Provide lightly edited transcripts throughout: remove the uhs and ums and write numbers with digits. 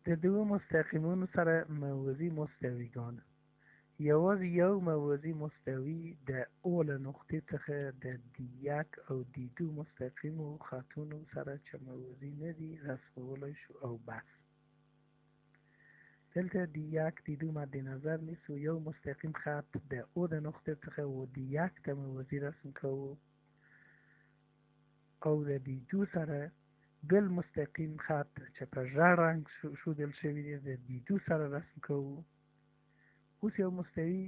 د دوو مستقیمونو سره موازي مستویګان یوازې یو موازي مستوي د او له نقطې څخه د دی یک او دی دو مستقیمو خطونو سره چې موازي نه دي رسمولی شو او بس. دلته دی یک دی دو مد نظر نیسو، یو مستقیم خط د او د نقطې څخه و دی یک ته موازي رسم کوو او د دی دو سره بل مستقیم خط چې په ژړ رنګ ښودل شوي دی د دی دو سره رسم کوو. اوس یو مستوي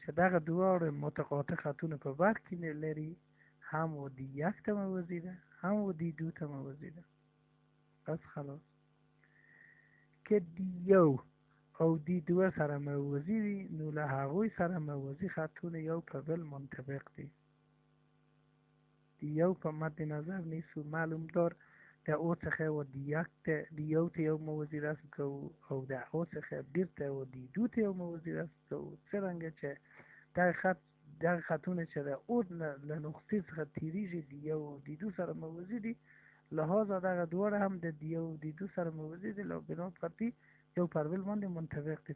چې دغه دواړه متقاطع خطونه په بر کې لري، هم و دی یک ته موازي ده هم و دی دو ته موازي ده. بس خلاص که دی یو او دی دوه سره موازي وي نو له هغوی سره موازي خطونه یو په بل منطبق دي. دی یو په مد نظر نیسو، معلوم دار د او څخه و دی یک ته دی یو ته یو موازي رسم کوو او د او څخه بیرته و دی دو ته یو موازي رسم کوو. څرنګه چې دغه خطونه چې د او له نقطې څخه تیریږي دی یو او دی دو سره موازي دي، لہذا دغه دواړه هم د دی یو او دی دو سره موازي دي، بنا پر دې یو پر بل باندې منطبق دي.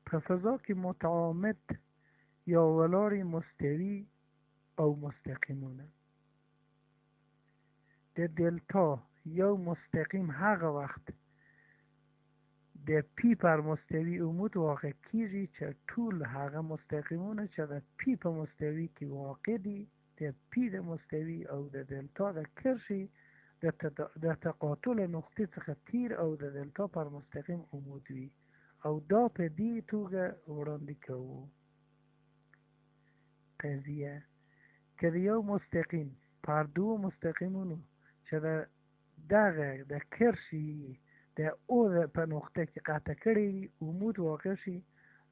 په فضا کې متعامد یا ولاړې مستوي او مستقیمونه. د دلتا یو مستقیم هغه وخت د پی پر مستوي عمود واقع کیږي چې ټول هغه مستقیمونه چې د پی په مستوي کې واقع دي د پی د مستوي او د دلتا د کرښې د تقاطع نقطې څخه تیر او د دلتا پر مستقیم عمود وي، او دا په دې توګه وړاندې کوو. قضیه که د یو مستقیم پر دوو مستقیمونو چې دغه د کرښې د او په نقطه کې قطع کړی وي عمود واقع شي،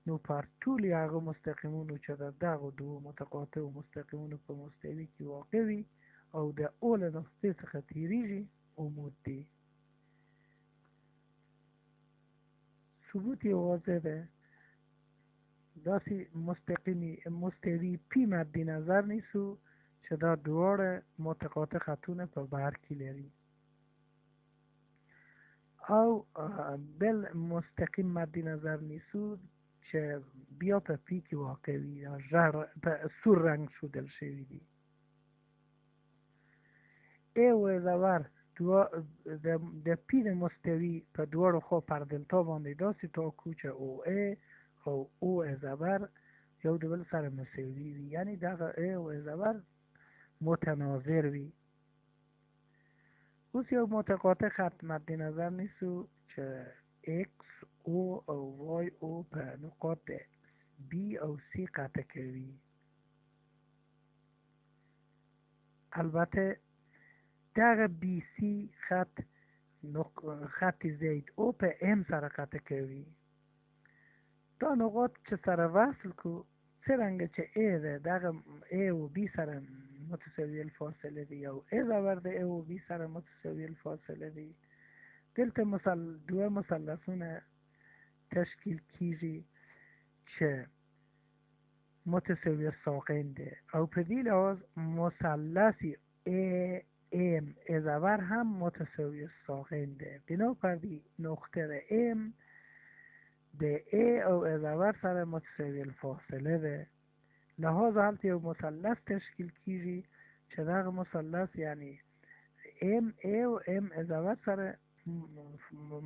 نو پر ټول هغه مستقیمونو چې د دغه دوو متقاطعو مستقیمونو په مستوي کې واقع وي او د او له نقطې څخه تیریږي عمود دی. ثبوت یې واضح ده. داسې مستوي پی مد نظر نیسو چې دا دواړه متقاطع خطونه په بر کې لري، او بل مستقیم مد نظر نیسو چې بیا په پی کې واقع وي یا په سور رنګ ښودل شوي دي. ای و زبر د پی د مستوي په دواړو خوا پر دلتا باندې داسې تاکو چې او ای او او زبر یو د بل سره مساوي وي، یعنی دغه ای او زبر متناظر وي. اوس یو متقاطع خط مد نظر نیسو چې ایکس او او وای او په نقاط بی او سی قطع کوي. البته دغه بی سی خط زید او په ام سره قطع کوي. دا نقاط چې سره وصل کو څرنګه چې ای ده دغه ای او بی سره متساوی الفاصله دي او ای زبر د ای او بی سره متساوی الفاصله دي، دلته دوه مثلثونه تشکیل کیږي چې متساوی الساقین دي او په دې لحاظ مثلث ای ام ای زبر هم متساوی الساقین دي. بنابر دې نقطه ام د ای او ای زبر سره متساوی الفاصله ده، لہذا هلته یو مثلث تشکیل کیږي چې دغه مثلث یعنی ام ای او ام ای زبر سره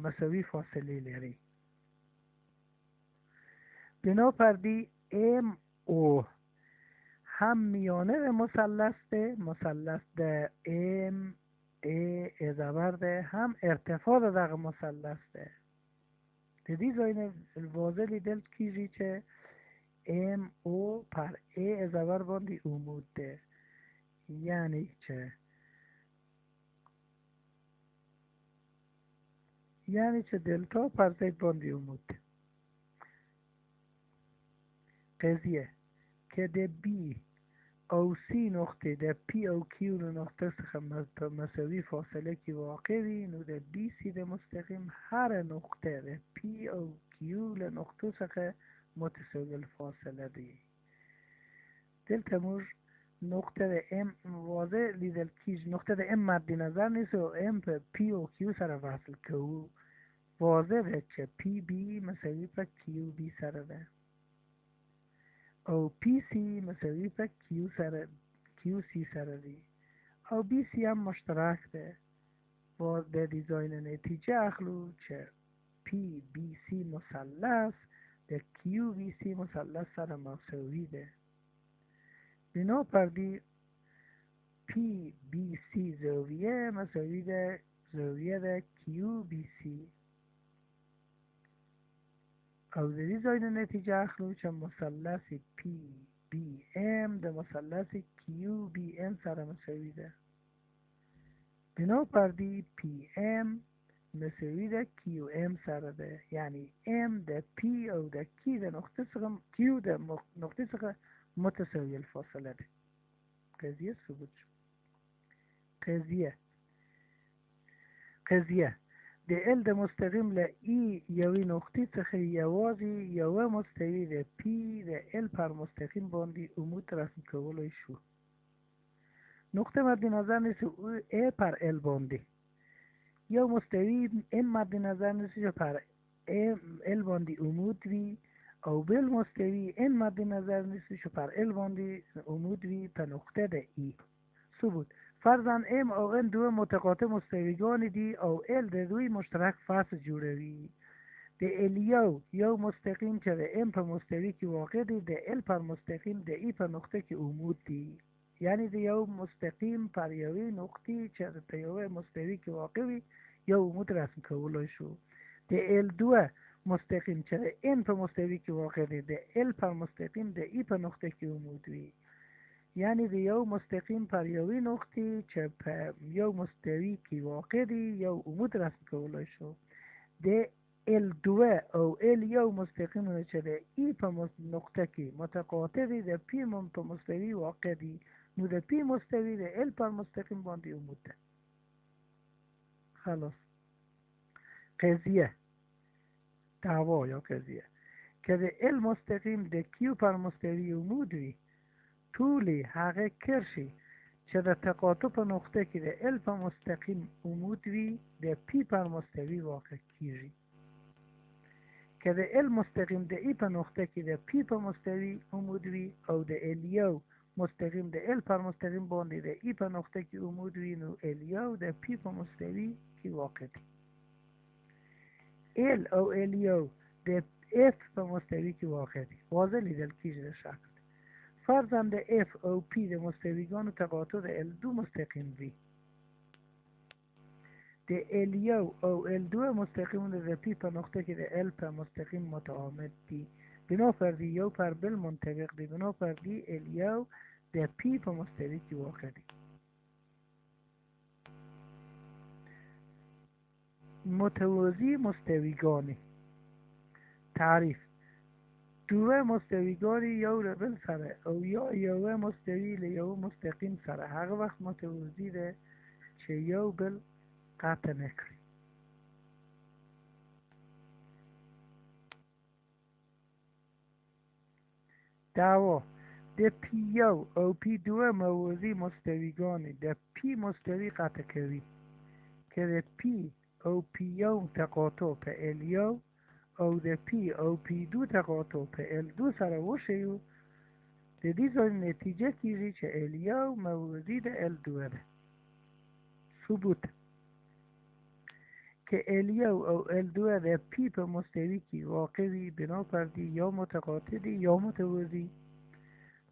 مساوی فاصله لري. بنابر دې ام او هم میانه مثلث ده، مثلث ده ام ای زبر ده، هم ارتفاع دغه مثلث ده. د دې ځای نه واضح لیدل کیږي چې ام او پر ای زبر باندې عمود ده، یعنی چې دلتا پر زید باندې عمود ده. قضیه که د بی او سی نقطه د پی او کیو له نقطه څخه په مساوي فاصله کې واقع وي، نو د بی سی د مستقیم هر نقطه د پی او کیو له نقطو څخه متساوي الفاصله دي. دلته موږ نقطه ام واضح لیدل کیج نقطه ده ام مد نظر نیست و ام په پی و کیو سره وصل که واضح ده چې پی بی مساوی په کیو بی سره ده او پی سی مساوی په کیو سی سره دی او بی سی هم مشترک ده با د دیزاین نتیجه اخلو چې پی بی سی مثلث د کیو بی سی مثلث سره مساوی ده بنابر دی پی بی سی زاویه مساوی ده زاویه ده کیو بی سی او د دیزاین نتیجه اخلو چې مثلث پی بی ام د مثلث کیو بی ام سره مساوی ده بنابر دی پی ام مساوی ده کیو ام سره ده یعنی ام ده پی او ده کی ده نقطه څخه کیو ده نقطه څخه متساوی الفاصله ده قضیه ثبوت شد قضیه د ال د مستقیم له ای یوې نقطې څخه یوازې یوه مستوي د پی د ال پر مستقیم باندې عمود رسم کولای شو نقطه مد نظر نیست ای پر ال باندې یو مستوی ام مد نظر نیست چې پر ال باندې عمود وي او بل مستوی ان مد نظر نیست چې پر ال باندې عمود وي په نقطه د ای ثبوت فرضاً ام او ان دو متقاطع مستویگان دی او ال د دوی مشترک فصل جوړوي د ال یو مستقیم چې د ام په مستوی کې واقع دی د ال پر مستقیم د ای په نقطه کې عمود دی یعنی د یو مستقیم پر یوې نقطې چې په یوه مستوی کې واقع وي یو عمود رسم کولای شو د ال دو مستقیم چې د ان په مستوی کې واقع دی د ال پر مستقیم د ای په نقطه کې عمود وي یعنی د یو مستقیم پر یوې نقطې چې په یو مستوی کې واقع دی یو عمود رسم کولای شو د ال دو او ال یو مستقیم چې د ای په نقطه کې متقاطع دی د پی په مستوی واقع دی نو د پی مستوی د ال پر مستقیم باندې عمود ده خلاص قضیه دعوا یا قضیه که د ال مستقیم د کیو پر مستوی عمود وي طول هغه کرشی چې د تقاطع په نقطه کې د ال په مستقیم عمود وي د پی پر مستوی واقع کیږي که د ال مستقیم د ای په نقطه کې د پی په مستوی عمود وي او د ال یو مستقیم د ال پر مستقیم باندې د ای په نقطه کې عمود وي نو ال یو د پی په مستوی کې واقع دی ال او ال یو د اف په مستوی کې واقع دی واضح لیدل کیږي د شکل فرضاً د اف او پی د مستویگان تقاطع د ال دو مستقیم وي د ال یو او ال دو مستقیم د پی په نقطه کې د ال په مستقیم متعامد دی بنابر دی یو پر بل منطبق دی بنابر دی ال یو د پی په مستوی کې واقع دی متوازی مستویگانی تعریف دوه مستویگانی یو له بل سره او یا یوه مستوی له یو مستقیم سره هغه وخت متوازی ده چې یو بل قطع نکړي دعوا د پی یو او پی دو موازی مستویگانی د پی مستوی قطع کوي که د پی او پی یو تقاطع په ال یو او د پی او پی دو تقاطع په ال دو سره وشي د دې ځای نتیجه کیږي چې ال یو موازی د ال دو ده ثبوت که ال یو او ال دو د پی په مستوی کې واقع وي بنابر دی یا متقاطع دی یا متوازی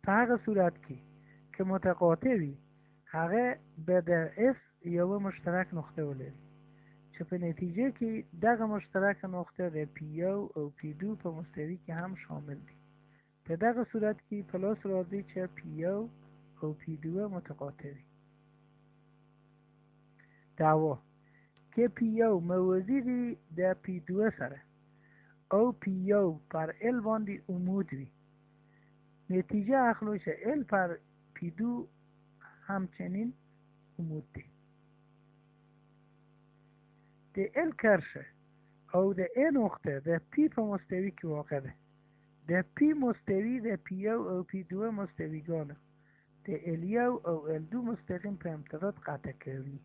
په هغه صورت کې که متقاطع وي هغه به د اف یوه مشترک نقطه ولري چې په نتیجه کې دغه مشترک نقطه د پی یو او پی دو په مستوی کې هم شامل دي په دغه صورت کې پلاس راځي چې پی یو او پی دو متقاطع وي دعوا که پی یو موازی دی د پی دو سره او پی یو پر ال باندې عمود وي نتیجه اخلو چې ال پر پی دو همچنین عمود دی د ال کرشه او د ا نقطه د پی په مستوی کې واقع ده د پی مستوی د پی یو او پی دو مستویگانه د L1 او L2 مستقیم په امتداد قطع کوي.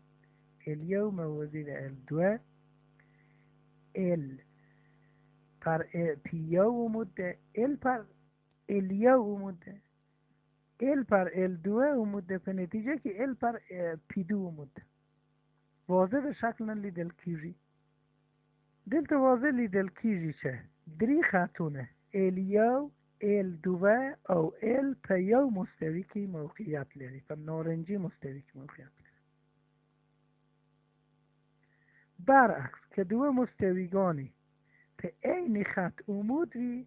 L1 موازی د L2 L پر P1 عمود ده، L پر L1 عمود ده، L پر L2 عمود ده، په نتیجه کې L پر P2 عمود ده. واضح به شکل نه لیدل کیږي. دلته واضح لیدل کیږي چې درې خطونه L1 L2 او L په یو مستوي کې موقعیت لري، په نارنجي مستوي کې موقعیت لري. برعکس که دو مستویگانی په عین خط عمود وي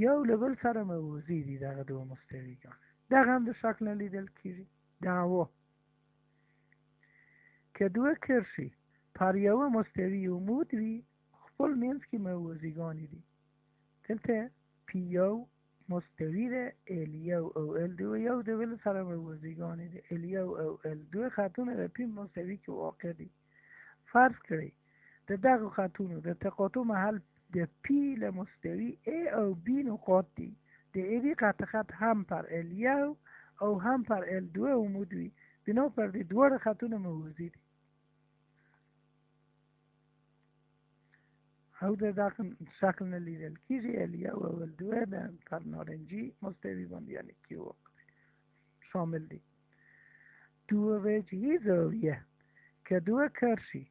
یو له بل سره موازي دي دغه دو مستویگان. دغه هم د شکل نه لیدل کیږي. دعوا که دو کرښې پر یوه مستوي عمود وي خپل منځ کې موازیګانې دي. دلته P1 مستوی ده، L1 او L2 یو د بل سره موازیګانې دي. L1 او L2 خطونه د P مستوی کې واقع دي. فرض کړئ د دغه خطونو د تقاطع محل د P له مستوی A او B نقاط دي. د AB قطع خط هم پر L1 او هم پر L2 عمود وي، بنابر دې دواړه خطونه موازي دي. او د دغه شکل نه لیدل کیږي. L1 او L2 د پر نارنجي مستوی باندې یعنی Q شامل دي. دو وجهی زاویه که دو کرښې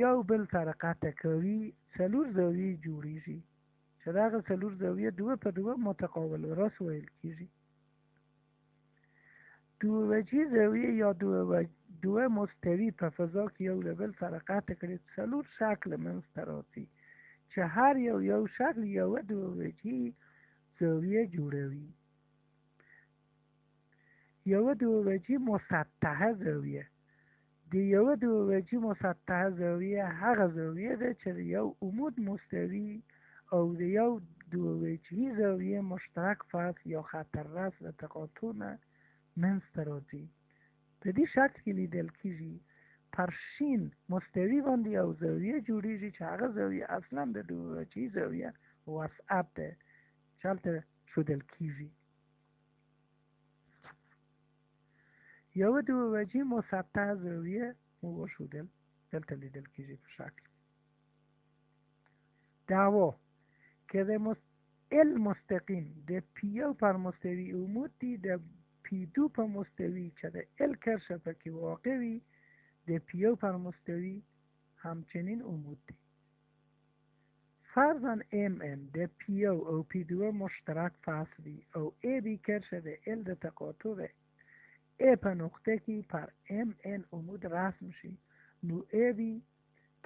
یو بل سره قطع کوي څلور زاویې جوړیږي، چې دغه څلور زاویې دوه په دوه متقابل راس ویل کیږي. دو وجهی زاویه یا دو مستوی په فضا کې یو له بل سره قطع کړي څلور شکل منځته راځي، چې هر یو شکل یوه دو وجهی زاویه جوړوي. یوه دو وجهی مسطحه زاویه د یوه دو وجهی مسطحه زاویه هغه زاویه ده چې یو عمود مستوی او د یو دو وجهی زاویه مشترک فصل یا خط الرأس د تقاطع نه منځته راځي. په دې شکل کې لیدل کیږي پر شین مستوی باندې یو زاویه جوړیږي چې هغه زاویه اصلا د دو وجهی زاویه وسط ده چې هلته ښودل کیږي. یوه دو وجهی مسطحه زاویه مو وښودل، دلته لیدل کیږي په شکل. دعوا که د L مستقیم د P1 پر مستوی عمود دي، د P2 په مستوی چې د L کرښه پکې واقع وي د P1 پر مستوی همچنین عمود دي. فرضاً MN د P1 او P2 مشترک فصل دي او AB کرښه د L د تقاطع د A په نقطه کې پر MN عمود رسم شي، نو AB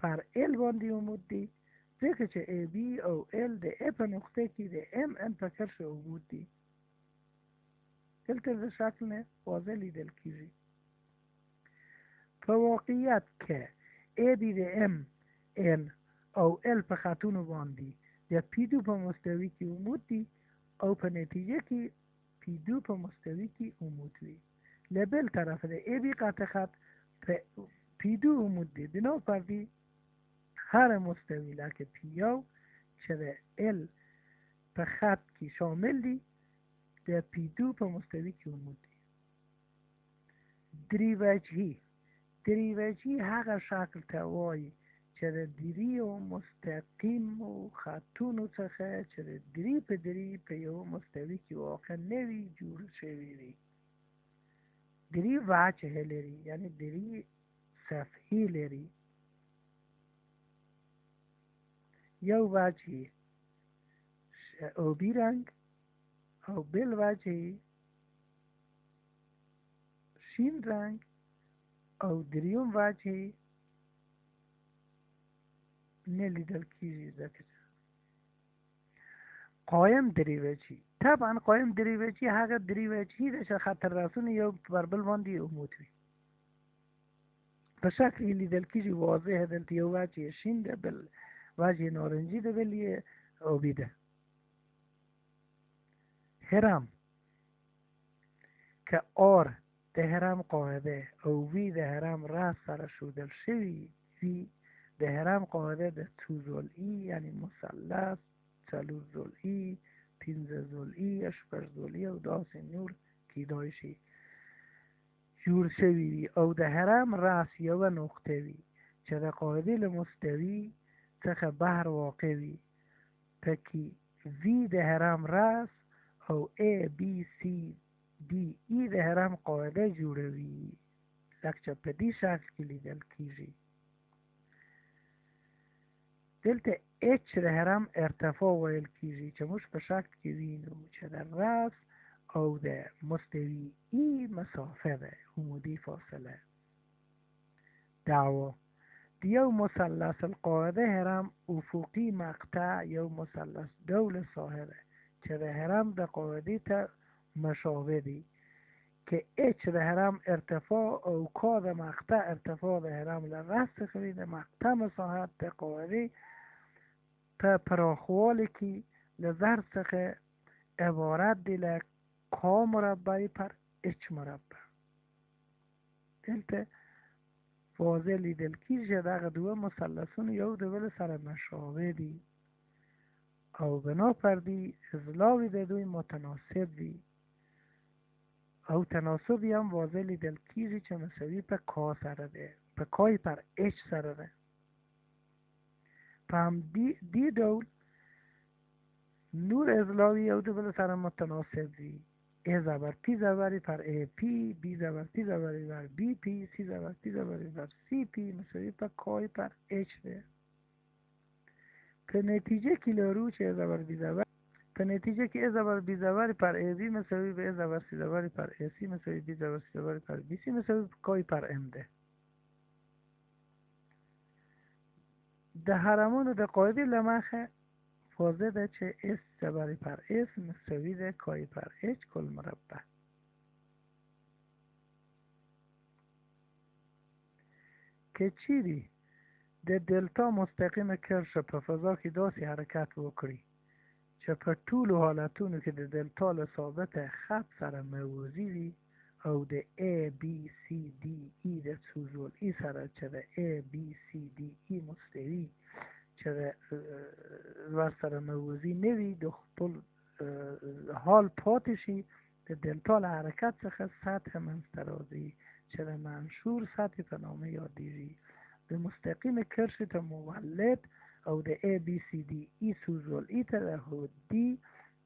پر L باندې عمود دي، ځکه چې AB او L د A په نقطه کې د MN په کرښه عمود دي. دلته د شکل نه واضح لیدل کیږي. په واقعیت کې AB د MN او L په خطونو باندې د P2 په مستوی کې عمود دي او په نتیجه کې P2 په مستوی کې عمود وي. له بل طرف د AB قطع خط په P2 عمود دي، بنابر دې هر مستوی لکه P1 چې د L په خط کې شامل دي د P2 په مستوی کې عمود دي. درې وجهی هغه شکل ته وایي چې د دریو مستقیمو خطونو څخه چې د درې په درې په یو مستوی کې واقع نه وي جوړ شوي وي. درې وجه لري، یعنی درې صفحې لري. یو وجه آبی رنگ او بل وجه شین رنگ او دریم وجه نه لیدل کیږي. ځکه قایم درې وجهی، طبعا قایم درې وجهی هغه درې وجهی ده چې خط الرأسونه یو پر بل باندې عمود وي. په شکل کې لیدل کیږي واضح. دلته یو وجه شین ده، بل وجه نارنجی ده، بل یې آبی ده. هرم که R د هرم قاعده او V د هرم رأس سره ښودل شوي وي، د هرم قاعده د څو ضلعي یعنی مثلث، څلور ضلعي، پنځه ضلعي، شپږ ضلعي او داسې نور کیدای شي جوړ شوي وي او د هرم راس یوه نقطه وي چې د قاعدې له مستوي څخه بهر واقع وي پکې وي د هرم راس او A B C D E د هرم قاعده جوړوي لکه چې په دې شکل کې لیدل کیږي. دلته H د هرم ارتفاع ویل کیږي چې موږ په شکل کې وینو چې د راس او د مستوی ای مسافه ده عمودی فاصله. دعوا د یو مثلث القاعده هرم افقی مقطع یو مثلث ډول ساحه ده چې د هرم د قاعدې ته مشابه دي که H د هرم ارتفاع او K د مقطع ارتفاع د هرم له راس څخه وي د مقطع مساحت د قاعدې په پراخوالي کې له ضرب څخه عبارت دی له K مربع پر H مربع. دلته واضح لیدل کیږي چې دغه دوه مثلثونه یو د بل سره مشابه دي او بنا پر دې اضلاع د دوی متناسب دي او تناسب هم واضح لیدل کیږي چې مساوي په K سره ده په K پر H سره ده. په همدې ډول نور اضلاع یو د بل سره متناسب دي. A زبر P زبر پر A P B زبر P زبر بر B P C زبر P زبر بر C P مساوی پر K پر H ده. په نتیجه کې لرو چې A زبر B زبر په نتیجه کې A زبر B زبر پر A B مساوی به A زبر C زبر پر A C مساوی B زبر C زبر پر B C مساوی K پر M ده. د هرمونو د قاعدې له مخه واضح ده چې S زبر پر S مساوی ده K پر H کل مربع. که چیرې د دلتا مستقیم کرښه په فضا کې داسې حرکت وکړي چې په ټولو حالتونو کې د دلتا له ثابته خط سره موازي وي او د A B C D E د څو ضلعي سره چې د A B C D E مستوي چې ورسره موازي نه وي د خپل حال پاتې شي د دلتا له حرکت څخه سطح منځته راځي چې د منشور سطح په نامه یادیږي. د مستقیم کرښې ته مولد او د A B C D E څو ضلعي ته د حدي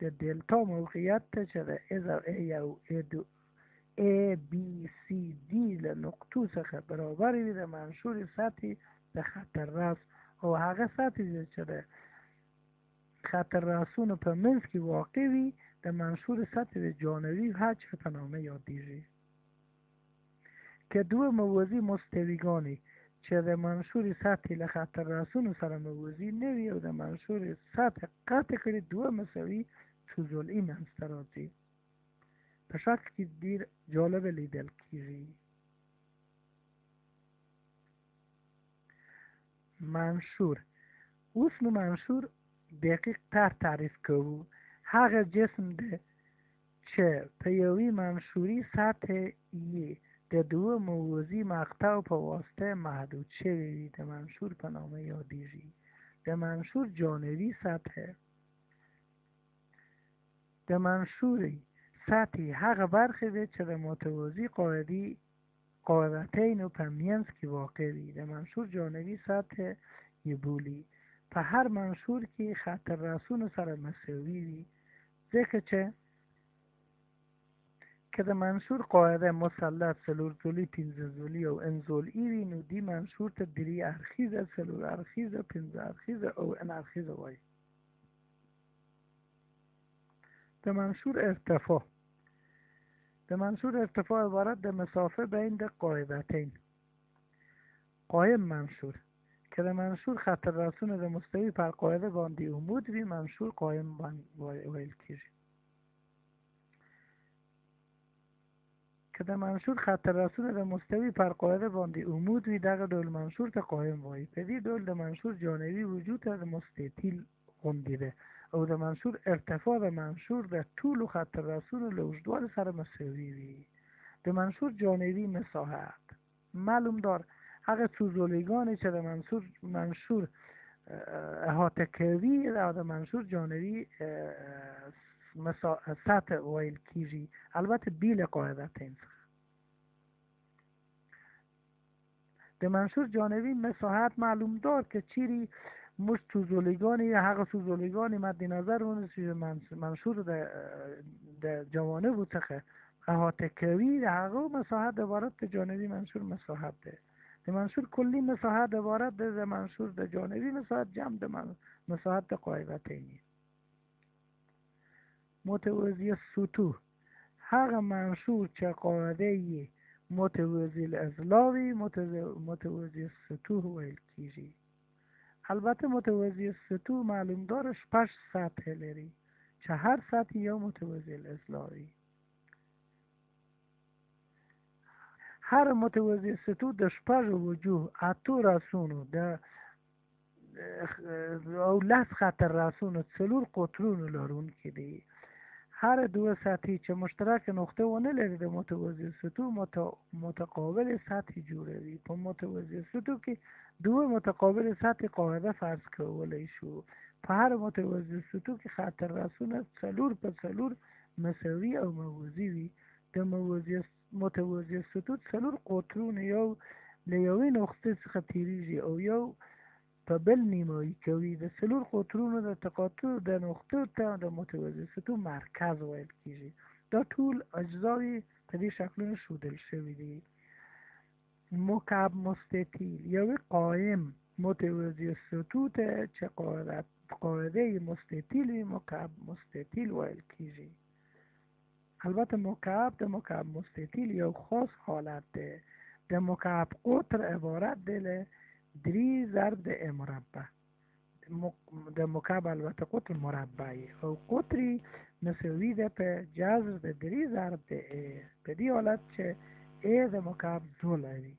د دلتا موقعیت ته چې د A B C D له نقطو څخه برابر وي د منشور سطح د خط الراس او هغه سطح چې د خط الراسونو په منځ کې واقع وي د منشور سطح د جانبي حجم په نامه یادیږي. که دوه موازی مستویگانی چې د منشور سطح له خط الراسونو سره موازي نه وي او د منشور سطح قطع کړي دوه مساوي څو ضلعي منځته راځي. په شکل کې ډېر جالب لیدل کیږي. منشور اوس نو منشور دقیق تر تعریف کوو. هغه جسم ده چې په یوې منشوري سطح یې د دوه موازي مقطع په واسطه محدود شوی وي د منشور په نامه یادیږي. د منشور جانبي سطح د منشوري سطح هغه برخه ده چې د متوازي قاعدتین په منځ کې واقع وي د منشور جانبي سطح یې بولي. په هر منشور کې خط الراسونو سره مساوي وي ځکه چې که د منشور قاعده مثلث څلور ضلعي پنځه ضلعي او n ضلعي وي نو دې منشور ته درې اړخیزه څلور اړخیزه پنځه اړخیزه او n اړخیزه وایي. د منشور ارتفاع د منشور ارتفاع عبارت د مسافه بین د قاعدتین. قایم منشور که د منشور خط الراسونه د مستوی پر قاعده باندې عمود وي منشور قایم ویل کیږي. که د منشور خط الراسونه د مستوی پر قاعده باندې عمود وي دغه ډول منشور ته قایم وایي. په دې ډول د منشور جانبي وجود ته د مستطیل غوندې ده او د منشور ارتفاع د منشور د ټولو خط الراسونو له اوږدوالي سره مساوي وي. د منشور جانبي مساحت معلوم دار هغه څو ضلعیگانی چې د منشور احاطه کوي او د منشور جانبي سطح ویل کیږي، البته بیل قاعده تین څخه. د منشور جانبی مساحت معلوم دار که چیری مش سوزولیگانی هغه سوزولیگانی مد نظر ونیسي منشور د جوانب څخه احاطه کوي، هغه مساحت عبارت د جانبی منشور مساحت ده. د منشور کلی مساحت عبارت ده د منشور د جانبی مساحت جمع د مساحت د قاعدتینی. متوازی سطوح هغه منشور چه قاعده متوازی الاضلاعی متوازی سطوح ویل کیږي. البته متوازی سطوح معلوم دار 5 سطح لري چې هر سطح یو متوازی الاضلاعی. هر متوازی سطوح د 6 وجوه اتو راسونو د او لس خط راسونو 4 قطرونو لرونکي دي. هر دو سطحی چې مشترک نقطه ونه لري د متوازی سطوح متقابل سطحی جوړوي. په متوازی سطوح کې دو متقابل سطح قاعده فرض کولی شو. په هر متوازی سطوح کې خط راسونه 4 په 4 مساوي او موازي وي. د متوازی سطوح 4 قطرونه یو له یوې نقطې څخه تیریږي او یو په بل نیمایي کوي. د 4 قطرونو د تقاطع د نقطو ته د متوازی سطوح مرکز ویل کیږي. دا ټول اجزاوی په دې شکلونو ښودل شوي دي. مکعب مستطیل یو قائم متوازی سطوح ته چې قاعده مستطیل وي مکعب مستطیل ویل کیږي. البته مکعب د مکعب مستطیل یو خاص حالت ده. د مکعب قطر عبارت ده له 3 ضرب د ا مربع. د مکعب البته قطر مربعی او قطری مساوی ده په جذر د 3 ضرب د ا. په دې حالت چې ا د مکعب زوله وي.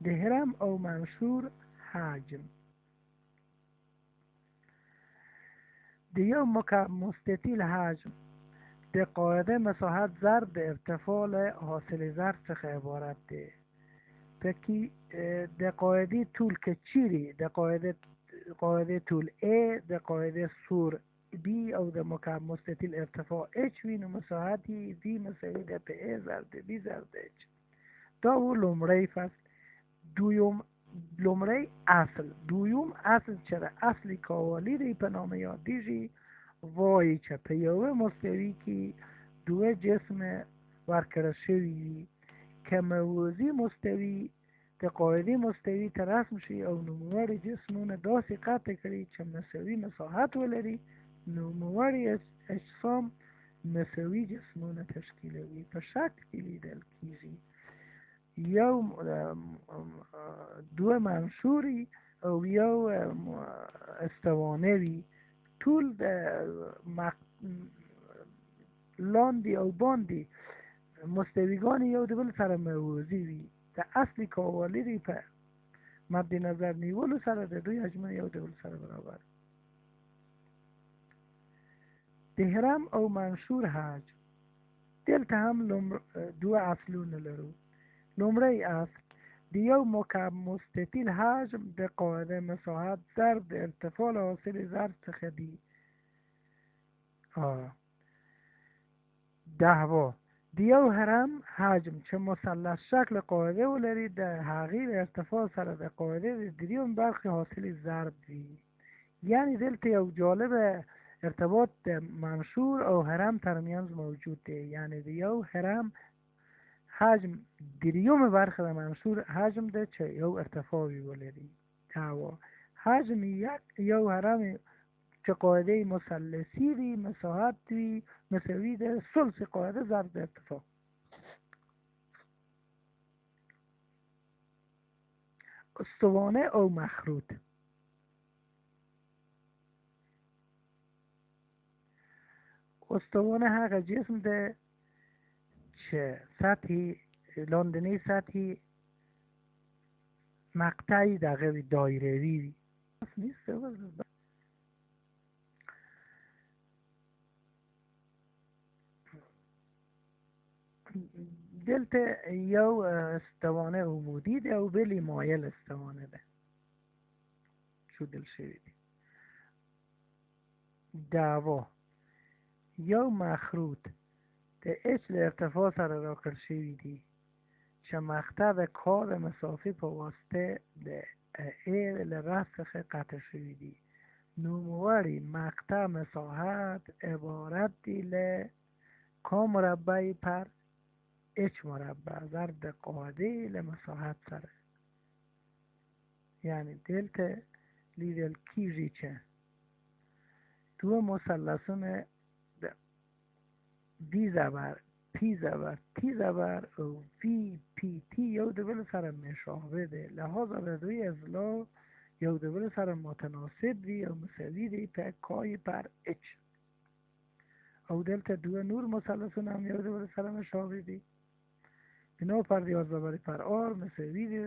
د هرم او منشور حجم د یو مکعب مستطیل حجم د قاعده مساحت ضرب د ارتفاع له حاصل ضرب څخه عبارت ده. پکی د قاعده طول که چیری د قاعده طول A د قاعده سور B او د مکعب مستطیل ارتفاع H وي، نو مساحتی V مساوي ده په A ضرب د B ضرب د H. دا و لومړی فصل. لومړی اصل. دویم اصل چې د اصل کاوالی په نامه یادیږي وایي چې په یوه مستوی کې دوه جسم ورکړل شوي وي که موازی مستوی د قاعده مستوی ته رسم شي او نوموړي جسمونه داسې قطع کړي چې مساوي مساحت ولري، نوموړي اجسام مساوي جسمونه تشکیلوي. په شکل کې لیدل کیږي یو دو منشوری او یو استوانه وي. ټول د لاندې او باندې مستویگان یو د بل سره موازی وي. د اصل کاوالی په مد نظر نیولو سره د دوی حجم یو د بل سره برابر. د هرم او منشور حجم دلته هم دو اصلونه لرو. لومړی اصل د یو مکعب مستطیل حجم د قاعده مساحت ضرب د ارتفاع حاصل ضرب څخه دی. 10 د یو هرم حجم چې مثلث شکل قاعده ولري د هغې ارتفاع سره د قاعده د دریم برخې حاصل ضرب وي. یعنی دلته یو جالب ارتباط د منشور او هرم ترمنځ موجود دی. یعنی د یو هرم حجم دریم برخه د منشور حجم ده چې یو ارتفاعی ولري. 10 حجم یو هرم چې قاعده مثلثی وي مساحت وي مساوی ده ثلث قاعده ضرب د ارتفاع. استوانه او مخروط. استوانه هغه جسم ده چې سطحی لاندنی سطحی مقطعی دغه دایروی وي. نیست دلته یو استوانه عمودی ده او بلی مایل استوانه ده ښودل شوي دي. دعوا یا مخروط ده اچ ده ارتفاع سره راکل شوی دی چه مقطع ده کار ده مسافه په واسطه ده ای لرسخ قطع شوی دی نومواری مقطع مساحت عبارت دی ل کا مربع پر اچ مربع ضرب ده قاعده لمساحت سره یعنی دلتا لیدل کیجی چه دو مثلثون دی زبر پی زبر تی زبر او وی پی تی یو د بل سره مشابه ده لحاظا د دوی اضلاع یو د بل سره متناسب دی او مساوی دی په کای پر اچ او دلتا دو نور مثلثون هم یو د بل سره مشابه دی بنا پر دی زبر پر آر مساوی دی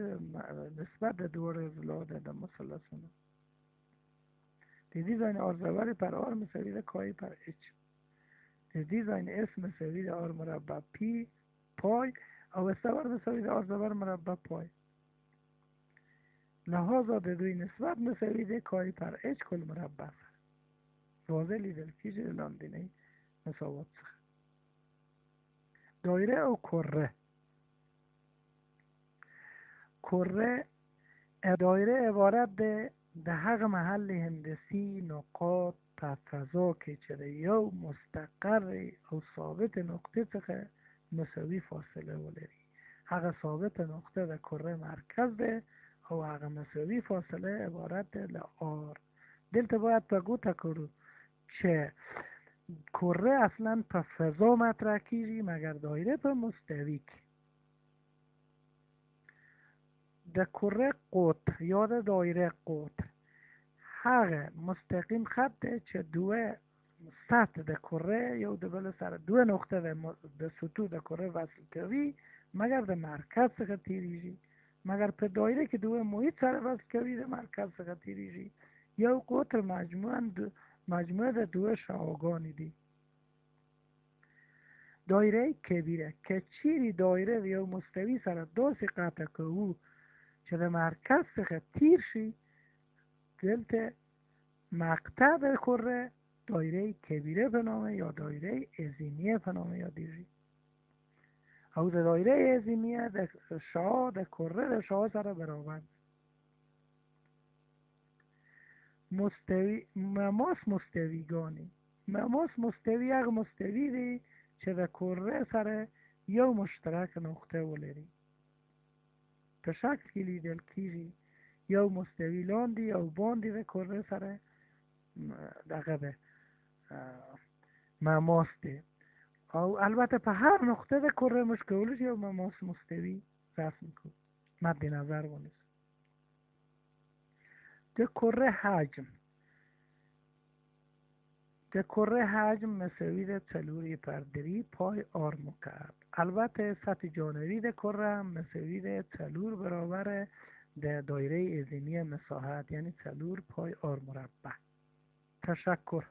نسبت د دور اضلاع ده مثلثون دیزاین آر زبر پر آر مساوی ده کای پر اچ دیزاین اس مساوی ده آر مربع پی پای او استبر مساوی ده آر زبر مربع پای لحاظا ده دوی نسبت مساوی ده کای پر اچ کل مربع واضح لیدل کیجه لاندینه مساوات سخ دایره او کره دایره عبارت ده هغه محل هندسی نقاط په فضا کې چې د یو مستقر او ثابت نقطه څخه مساوي فاصله ولري هغه ثابت نقطه د کره مرکز ده او هغه مساوي فاصله عبارت ده له آر دلته باید په ګوته کړو چې کره اصلا په فضا مطرح کیږي مگر دایره په مستوی کې د کره قطر یا د دایره قطر هغه مستقیم خط ده چې دوه سطح د کره یو د بل سره دوه نقطه د سطوح د کره وصل کوي مگر د مرکز څخه تیریږي مگر په دایره کې دوه محیط سره وصل کوي د مرکز څخه تیریږي یو قطر مجموعه د دوه شعاعگانی دی دایره کبیره که چیرې دایره یو مستوی سره داسې قطع کوو چې د مرکز څخه تیر شي دلته مقطع د کره دایره کبیره به نامه یا دایره ازیمیه به نامه یادیږي او د دایره ازیمیه د شعاع د کره د شعاع سره برابر مماس مستویگانی مماس مستوی هغه مستوی دی چې د کره سره یو مشترک نقطه ولري په شکل کې لیدل کیږي یو مستوی لاندې او باندې د کره سره دغه ده مماس دی او البته په هر نقطه د کره موږ کولی شو یو مماس مستوی رسم کړو مد نظر ونیسو د کره حجم مساوی ده 4/3 پای آر مکعب البته سطح جانبی ده کره هم مساوی ده 4 برابر ده دایره ازیمی مساحت یعنی 4 پای آر مربع. تشکر.